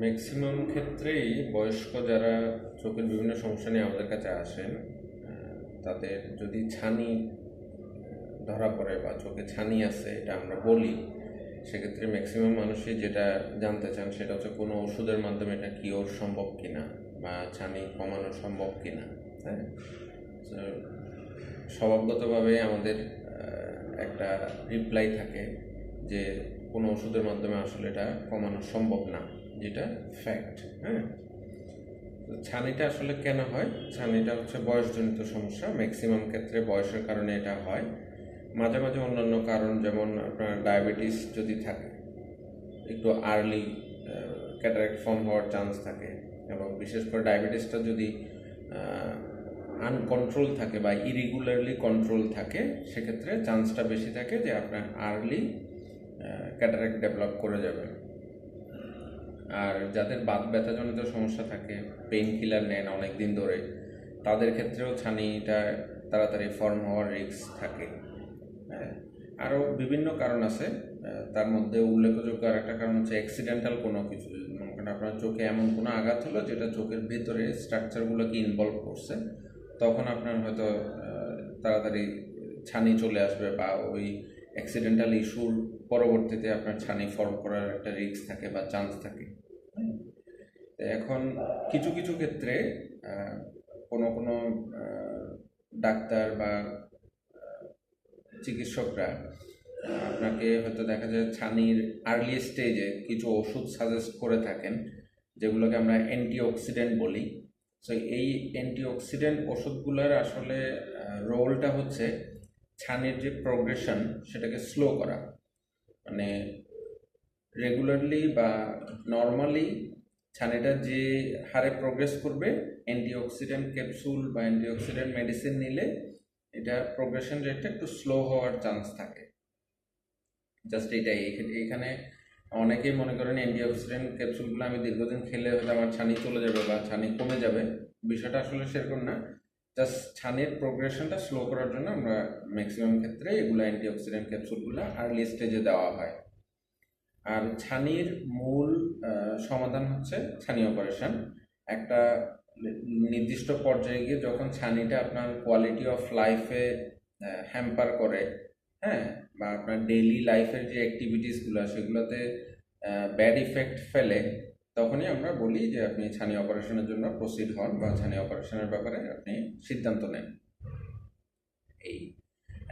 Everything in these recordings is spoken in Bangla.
ম্যাক্সিমাম ক্ষেত্রেই বয়স্ক যারা চোখের বিভিন্ন সমস্যা নিয়ে আমাদের কাছে আসেন, তাদের যদি ছানি ধরা পড়ে বা চোখে ছানি আছে এটা আমরা বলি, সেক্ষেত্রে ম্যাক্সিমাম মানুষই যেটা জানতে চান সেটা হচ্ছে কোনো ওষুধের মাধ্যমে এটা কিওর সম্ভব কিনা বা ছানি কমানো সম্ভব কিনা। হ্যাঁ, তো স্বভাবগতভাবে আমাদের একটা রিপ্লাই থাকে যে কোনো ওষুধের মাধ্যমে আসলে এটা কমানো সম্ভব না, যেটা ফ্যাক্ট। হ্যাঁ, তো ছানিটা আসলে কেন হয়? ছানিটা হচ্ছে বয়সজনিত সমস্যা, ম্যাক্সিমাম ক্ষেত্রে বয়সের কারণে এটা হয়। মাঝে মাঝে অন্যান্য কারণ, যেমন আপনার ডায়াবেটিস যদি থাকে, একটু আর্লি ক্যাটারাক্ট ফর্ম হওয়ার চান্স থাকে, এবং বিশেষ করে ডায়াবেটিসটা যদি আনকন্ট্রোল থাকে বা ইরেগুলারলি কন্ট্রোল থাকে, সেক্ষেত্রে চান্সটা বেশি থাকে যে আপনার আর্লি ক্যাটারাক্ট ডেভেলপ করে যাবে। আর যাদের বাত ব্যথাজনিত সমস্যা থাকে, পেইন কিলার নেন অনেক দিন ধরে, তাদের ক্ষেত্রেও ছানিটা তাড়াতাড়ি ফর্ম হওয়ার রিস্ক থাকে। হ্যাঁ, আরও বিভিন্ন কারণ আছে, তার মধ্যে উল্লেখযোগ্য আর একটা কারণ হচ্ছে অ্যাক্সিডেন্টাল কোনো কিছু, মনে করেন আপনার চোখে এমন কোনো আঘাত হলো যেটা চোখের ভেতরে স্ট্রাকচারগুলোকে ইনভলভ করছে, তখন আপনার হয়তো তাড়াতাড়ি ছানি চলে আসবে, বা ওই অ্যাক্সিডেন্টাল ইস্যুর পরবর্তীতে আপনার ছানি ফর্ম করার একটা রিস্ক থাকে বা চান্স থাকে। এখন কিছু কিছু ক্ষেত্রে কোনো কোনো ডাক্তার বা চিকিৎসকরা আপনাকে হয়তো দেখা যায় ছানির আর্লি স্টেজে কিছু ওষুধ সাজেস্ট করে থাকেন, যেগুলোকে আমরা অ্যান্টিঅক্সিডেন্ট বলি। সো এই অ্যান্টিঅক্সিডেন্ট ওষুধগুলোর আসলে রোলটা হচ্ছে ছানির যে প্রোগ্রেশন সেটাকে স্লো করা। মানে রেগুলারলি বা নর্মালি ছানিটা যে হারে প্রোগ্রেস করবে, অ্যান্টিঅক্সিডেন্ট ক্যাপসুল বা অ্যান্টিঅক্সিডেন্ট মেডিসিন নিলে এটা প্রোগ্রেশন রেটটা একটু স্লো হওয়ার চান্স থাকে। জাস্ট এটাই। এখানে অনেকেই মনে করেন অ্যান্টিঅক্সিডেন্ট ক্যাপসুলগুলো আমি দীর্ঘদিন খেলে হয়তো আমার ছানি চলে যাবে বা ছানি কমে যাবে, বিষয়টা আসলে সেরকম না। জাস্ট ছানির প্রোগ্রেশনটা স্লো করার জন্য আমরা ম্যাক্সিমাম ক্ষেত্রে এগুলো অ্যান্টিঅক্সিডেন্ট ক্যাপসুলগুলো আর্লি স্টেজে দেওয়া হয়। আর ছানির মূল সমাধান হচ্ছে ছানি অপারেশন। একটা নির্দিষ্ট পর্যায়ে গিয়ে যখন ছানিটা আপনার কোয়ালিটি অফ লাইফে হ্যাম্পার করে, হ্যাঁ, বা আপনার ডেইলি লাইফের যে অ্যাক্টিভিটিসগুলো সেগুলোতে ব্যাড ইফেক্ট ফেলে, তখনই আমরা বলি যে আপনি ছানি অপারেশনের জন্য প্রসিড হন বা ছানি অপারেশনের ব্যাপারে আপনি সিদ্ধান্ত নেন। এই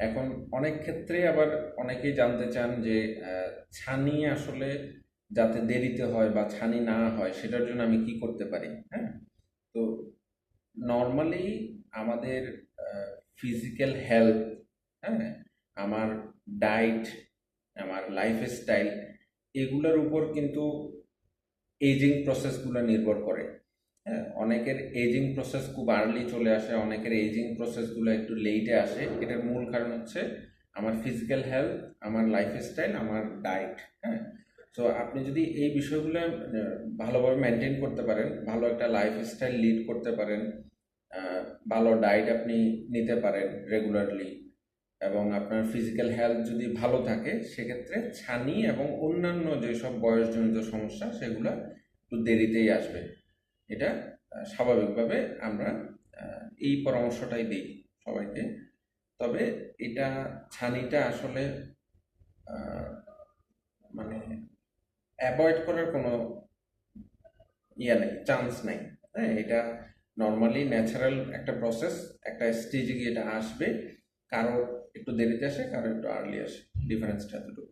এখন অনেক ক্ষেত্রে আবার অনেকেই জানতে চান যে ছানি আসলে যাতে দেরিতে হয় বা ছানি না হয় সেটার জন্য আমি কি করতে পারি। হ্যাঁ, তো নর্মালি আমাদের ফিজিক্যাল হেলথ, হ্যাঁ, আমার ডায়েট, আমার লাইফস্টাইল, এগুলোর উপর কিন্তু এজিং প্রসেসগুলো নির্ভর করে। হ্যাঁ, অনেকের এজিং প্রসেস খুব আর্লি চলে আসে, অনেকের এজিং প্রসেসগুলো একটু লেটে আসে। এটার মূল কারণ হচ্ছে আমার ফিজিক্যাল হেলথ, আমার লাইফস্টাইল, আমার ডায়েট। হ্যাঁ, তো আপনি যদি এই বিষয়গুলো ভালোভাবে মেনটেন করতে পারেন, ভালো একটা লাইফস্টাইল লিড করতে পারেন, ভালো ডায়েট আপনি নিতে পারেন রেগুলারলি, এবং আপনার ফিজিক্যাল হেলথ যদি ভালো থাকে, সেক্ষেত্রে ছানি এবং অন্যান্য যেসব বয়সজনিত সমস্যা সেগুলো একটু দেরিতেই আসবে। এটা স্বাভাবিকভাবে আমরা এই পরামর্শটাই দিই সবাইকে। তবে এটা ছানিটা আসলে মানে অ্যাভয়েড করার কোনো নেই, চান্স নেই। হ্যাঁ, এটা নর্মালি ন্যাচারাল একটা প্রসেস, একটা স্টেজে গিয়ে এটা আসবে। কারো একটু দেরিতে আসে, কারো একটু আর্লি আসে, ডিফারেন্সটা এতটুকু।